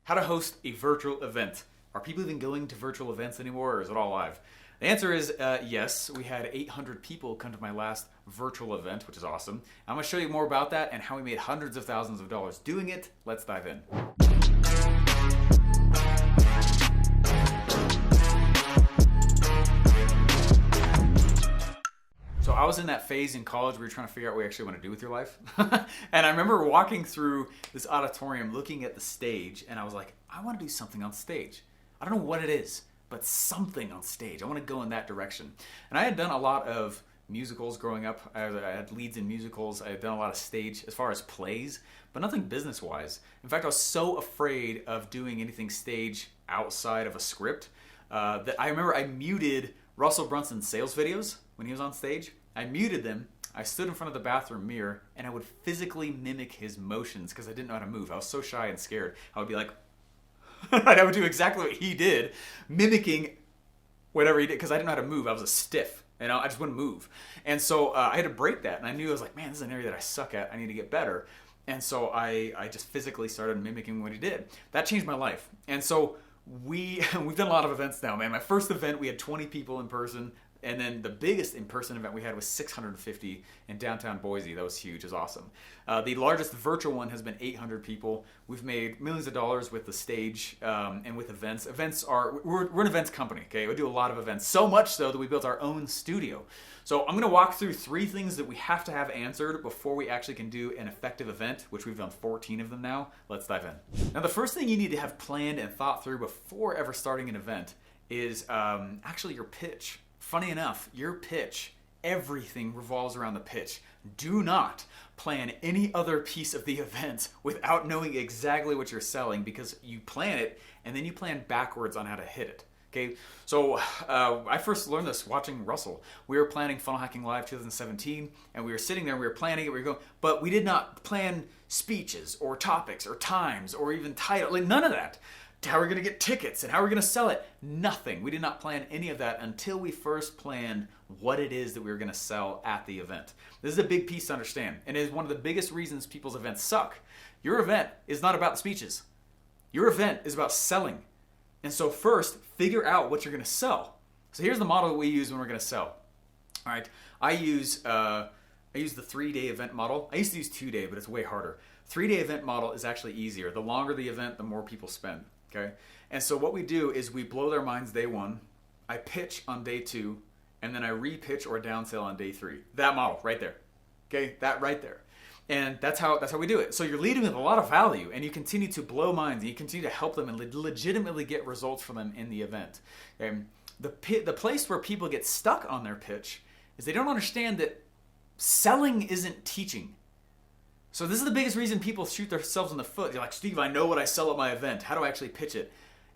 How to host a virtual event. Are people even going to virtual events anymore, or is it all live? The answer is yes. We had 800 people come to my last virtual event, which is awesome. I'm going to show you more about that and how we made hundreds of thousands of dollars doing it. Let's dive in. So I was in that phase in college where you're trying to figure out what you actually want to do with your life. And I remember walking through this auditorium looking at the stage, and I was like, I want to do something on stage. I don't know what it is, but something on stage. I want to go in that direction. And I had done a lot of musicals growing up. I had leads in musicals. I had done a lot of stage as far as plays, but nothing business-wise. In fact, I was so afraid of doing anything stage outside of a script that I remember I muted Russell Brunson's sales videos when he was on stage. I muted them. I stood in front of the bathroom mirror and I would physically mimic his motions because I didn't know how to move. I was so shy and scared. I would be like, I would do exactly what he did, mimicking whatever he did because I didn't know how to move. I was a stiff. I just wouldn't move. And so I had to break that. And I knew, I was like, man, this is an area that I suck at. I need to get better. And so I just physically started mimicking what he did. That changed my life. And so we've done a lot of events now, man. My first event, we had 20 people in person. And then the biggest in-person event we had was 650 in downtown Boise. That was huge. It was awesome. The largest virtual one has been 800 people. We've made millions of dollars with the stage and with events. We're an events company, okay? We do a lot of events. So much so that we built our own studio. So I'm going to walk through 3 things that we have to have answered before we actually can do an effective event, which we've done 14 of them now. Let's dive in. Now, the first thing you need to have planned and thought through before ever starting an event is actually your pitch. Funny enough, your pitch, everything revolves around the pitch. Do not plan any other piece of the event without knowing exactly what you're selling, because you plan it and then you plan backwards on how to hit it. Okay, so I first learned this watching Russell. We were planning Funnel Hacking Live 2017, and we were sitting there, we were planning it, we were going, but we did not plan speeches or topics or times or even title, like none of that. How are we going to get tickets and how are we going to sell it? Nothing. We did not plan any of that until we first planned what it is that we were going to sell at the event. This is a big piece to understand, and it is one of the biggest reasons people's events suck. Your event is not about the speeches. Your event is about selling. And so first, figure out what you're going to sell. So here's the model that we use when we're going to sell. All right, I use the 3-day event model. I used to use 2-day, but it's way harder. 3-day event model is actually easier. The longer the event, the more people spend. Okay, and so what we do is we blow their minds day 1, I pitch on day 2, and then I re-pitch or downsell on day 3. That model right there. Okay, that right there. And that's how we do it. So you're leading with a lot of value, and you continue to blow minds, and you continue to help them and legitimately get results for them in the event. Okay? The place where people get stuck on their pitch is they don't understand that selling isn't teaching. So this is the biggest reason people shoot themselves in the foot. You're like, Steve, I know what I sell at my event. How do I actually pitch it?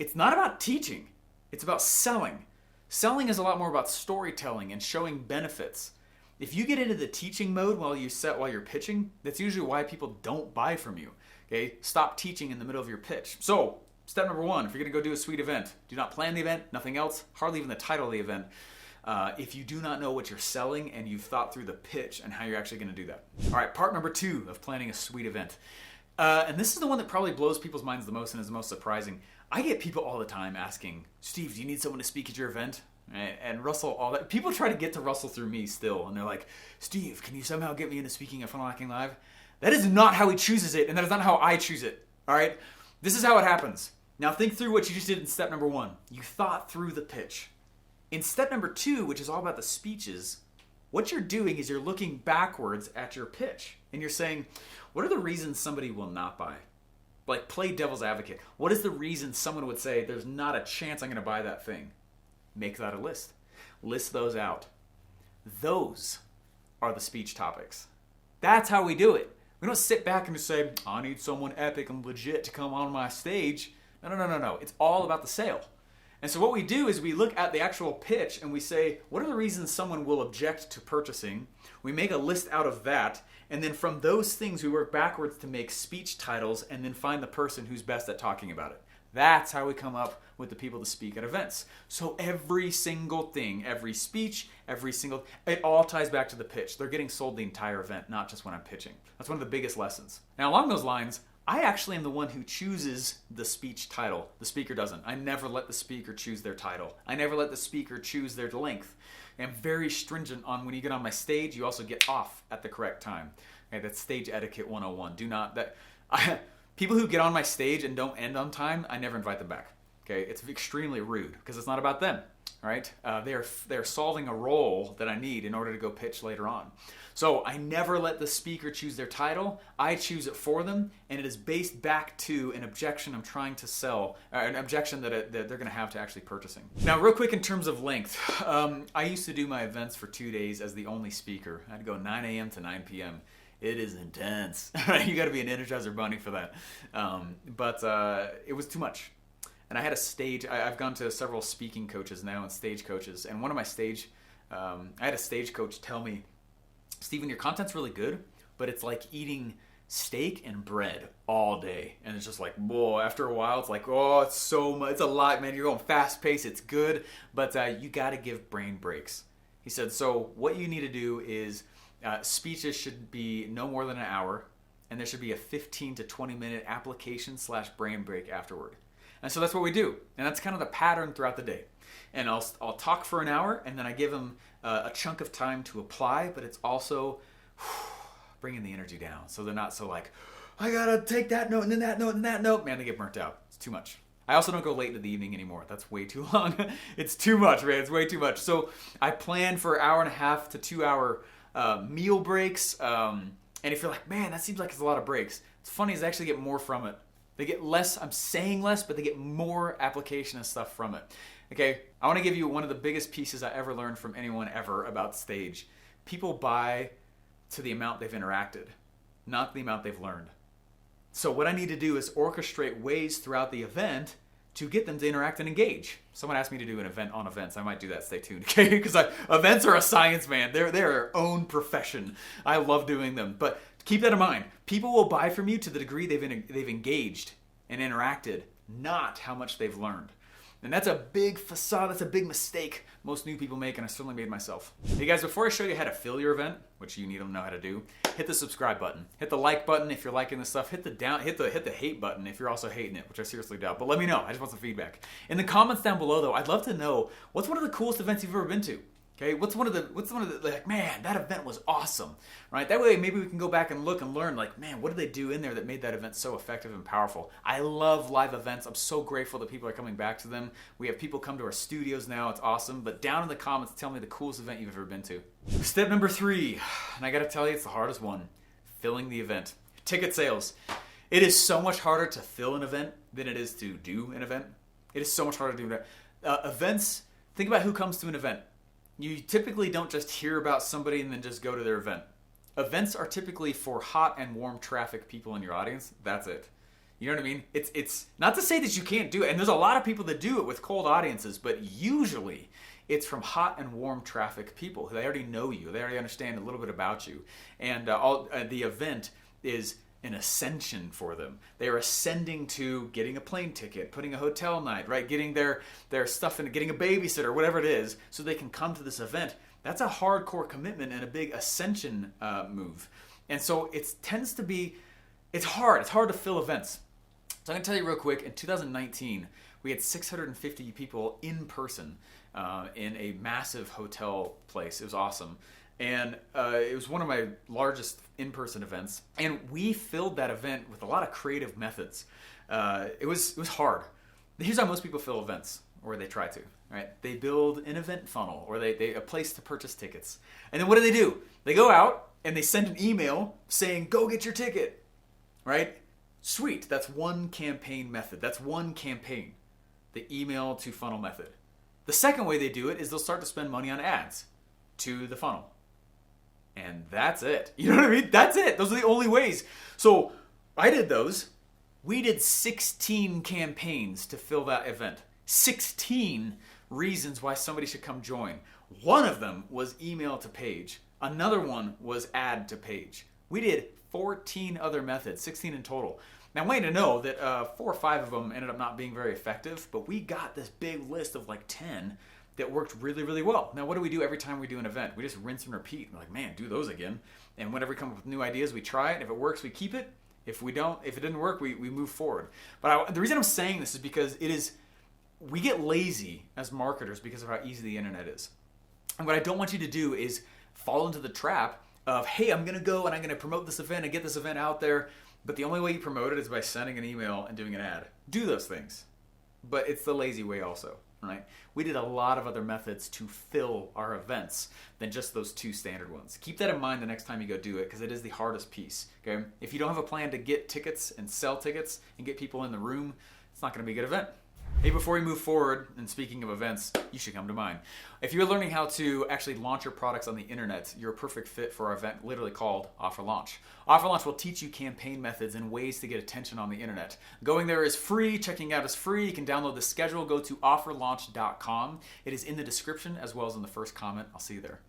It's not about teaching. It's about selling. Selling is a lot more about storytelling and showing benefits. If you get into the teaching mode while you're pitching, that's usually why people don't buy from you. Okay? Stop teaching in the middle of your pitch. So, step number 1, if you're going to go do a sweet event, do not plan the event, nothing else, hardly even the title of the event. If you do not know what you're selling and you've thought through the pitch and how you're actually going to do that. All right, part number 2 of planning a sweet event. And this is the one that probably blows people's minds the most and is the most surprising. I get people all the time asking, Steve, do you need someone to speak at your event? And Russell, all that. People try to get to Russell through me still. And they're like, Steve, can you somehow get me into speaking at Funnel Hacking Live? That is not how he chooses it, and that is not how I choose it. All right? This is how it happens. Now think through what you just did in step number 1. You thought through the pitch. In step number 2, which is all about the speeches, what you're doing is you're looking backwards at your pitch. And you're saying, what are the reasons somebody will not buy? Like, play devil's advocate. What is the reason someone would say, there's not a chance I'm going to buy that thing? Make that a list. List those out. Those are the speech topics. That's how we do it. We don't sit back and just say, I need someone epic and legit to come on my stage. No. It's all about the sale. And so what we do is we look at the actual pitch and we say, what are the reasons someone will object to purchasing? We make a list out of that, and then from those things we work backwards to make speech titles and then find the person who's best at talking about it. That's how we come up with the people to speak at events. So every single thing, every speech, it all ties back to the pitch. They're getting sold the entire event, not just when I'm pitching. That's one of the biggest lessons. Now along those lines, I actually am the one who chooses the speech title. The speaker doesn't. I never let the speaker choose their title. I never let the speaker choose their length. I'm very stringent on when you get on my stage, you also get off at the correct time. Okay, that's stage etiquette 101. People who get on my stage and don't end on time, I never invite them back. Okay, it's extremely rude because it's not about them. All right, they're solving a role that I need in order to go pitch later on. So I never let the speaker choose their title. I choose it for them, and it is based back to an objection I'm trying to sell, an objection that they're going to have to actually purchasing. Now, real quick in terms of length, I used to do my events for 2 days as the only speaker. I had to go 9 a.m. to 9 p.m. It is intense. You got to be an Energizer Bunny for that. But it was too much. And I had a stage. I've gone to several speaking coaches now and stage coaches. And one of my I had a stage coach tell me, Steven, your content's really good, but it's like eating steak and bread all day. And it's just like, whoa, after a while, it's like, oh, it's so much. It's a lot, man. You're going fast paced. It's good, but you got to give brain breaks. He said, so what you need to do is speeches should be no more than an hour, and there should be a 15 to 20 minute application/brain break afterward. And so that's what we do. And that's kind of the pattern throughout the day. And I'll talk for an hour, and then I give them a chunk of time to apply, but it's also bringing the energy down. So they're not so like, I gotta take that note and then that note and that note. Man, they get burnt out. It's too much. I also don't go late into the evening anymore. That's way too long. It's too much, man. It's way too much. So I plan for 1.5 to 2 hour meal breaks. And if you're like, man, that seems like it's a lot of breaks. It's funny is I actually get more from it. They get less, I'm saying less, but they get more application and stuff from it. Okay, I want to give you one of the biggest pieces I ever learned from anyone ever about stage. People buy to the amount they've interacted, not the amount they've learned. So what I need to do is orchestrate ways throughout the event to get them to interact and engage. Someone asked me to do an event on events. I might do that. Stay tuned, okay? Because events are a science, man. They're their own profession. I love doing them. But keep that in mind. People will buy from you to the degree they've engaged and interacted, not how much they've learned. And that's a big facade, that's a big mistake most new people make, and I certainly made myself. Hey guys, before I show you how to fill your event, which you need to know how to do, hit the subscribe button. Hit the like button if you're liking this stuff. Hit the hate button if you're also hating it, which I seriously doubt. But let me know. I just want some feedback. In the comments down below though, I'd love to know what's one of the coolest events you've ever been to. Okay, what's one of the like, man, that event was awesome, right? That way maybe we can go back and look and learn, like, man, what did they do in there that made that event so effective and powerful? I love live events. I'm so grateful that people are coming back to them. We have people come to our studios now. It's awesome. But down in the comments, tell me the coolest event you've ever been to. Step number 3, and I gotta tell you, it's the hardest one, filling the event. Ticket sales. It is so much harder to fill an event than it is to do an event. It is so much harder to do that. Events, think about who comes to an event. You typically don't just hear about somebody and then just go to their event. Events are typically for hot and warm traffic people in your audience. That's it. You know what I mean? It's not to say that you can't do it, and there's a lot of people that do it with cold audiences, but usually it's from hot and warm traffic people. They already know you. They already understand a little bit about you. And the event is an ascension for them. They are ascending to getting a plane ticket, putting a hotel night, right? Getting their stuff in, getting a babysitter, whatever it is, so they can come to this event. That's a hardcore commitment and a big ascension move. And so it's hard. It's hard to fill events. So I'm gonna tell you real quick, in 2019, we had 650 people in person in a massive hotel place. It was awesome. And it was one of my largest in-person events. And we filled that event with a lot of creative methods. It was hard. Here's how most people fill events, or they try to, right? They build an event funnel, or they a place to purchase tickets. And then what do? They go out and they send an email saying, go get your ticket, right? Sweet, that's one campaign method. That's one campaign, the email to funnel method. The second way they do it is they'll start to spend money on ads to the funnel. And that's it. You know what I mean? That's it. Those are the only ways. So I did those. We did 16 campaigns to fill that event. 16 reasons why somebody should come join. One of them was email to page. Another one was ad to page. We did 14 other methods, 16 in total. Now I want you to know that 4 or 5 of them ended up not being very effective, but we got this big list of like 10 that worked really, really well. Now, what do we do every time we do an event? We just rinse and repeat. We're like, man, do those again. And whenever we come up with new ideas, we try it. If it works, we keep it. If it didn't work, we move forward. But the reason I'm saying this is because we get lazy as marketers because of how easy the internet is. And what I don't want you to do is fall into the trap of, hey, I'm going to go and I'm going to promote this event and get this event out there. But the only way you promote it is by sending an email and doing an ad. Do those things. But it's the lazy way also, right? We did a lot of other methods to fill our events than just those 2 standard ones. Keep that in mind the next time you go do it, because it is the hardest piece, okay? If you don't have a plan to get tickets and sell tickets and get people in the room, it's not going to be a good event. Hey, before we move forward, and speaking of events, you should come to mine. If you're learning how to actually launch your products on the internet, you're a perfect fit for our event literally called Offer Launch. Offer Launch will teach you campaign methods and ways to get attention on the internet. Going there is free, checking out is free. You can download the schedule, go to offerlaunch.com. It is in the description as well as in the first comment. I'll see you there.